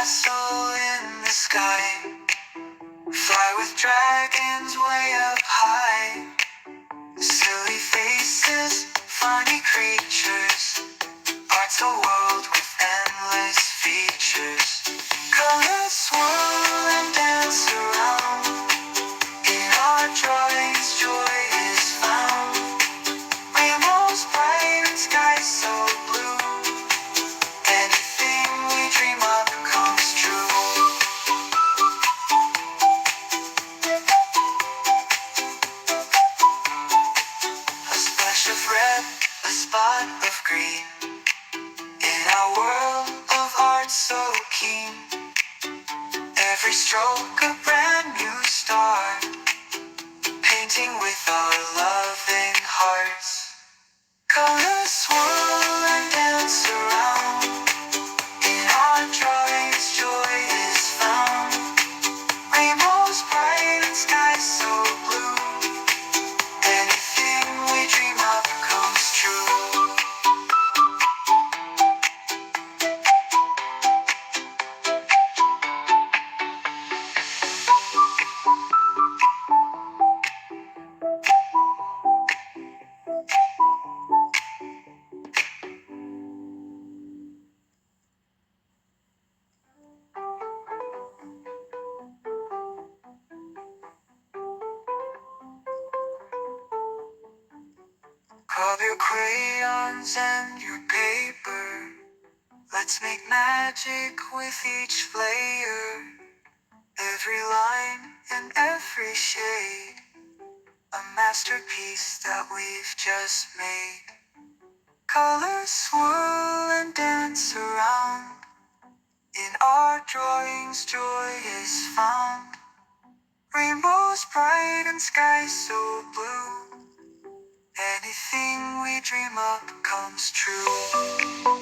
castle in the sky. Fly with dragons way up high. Silly faces, funny creatures. Art's a world with endless features. Colors swirl and dance around. In our drawings, joy is found. Rainbows bright and skies so blue. Anything we dream of comes true. A splash of red, a spot of green. In our world of art so keen. Every stroke a brand new start. Painting with our loving hearts. Colors swirl and dance around. In our drawings, joy is found. Rainbows bright and skies so blue. Anything we dream of comes true. Grab your crayons and your paper. Let's make magic with each layer. Every line and every shade. A masterpiece that we've just made. Colors swirl and dance around. In our drawings, joy is found. Rainbows bright and skies so blue. Anything we dream up comes true.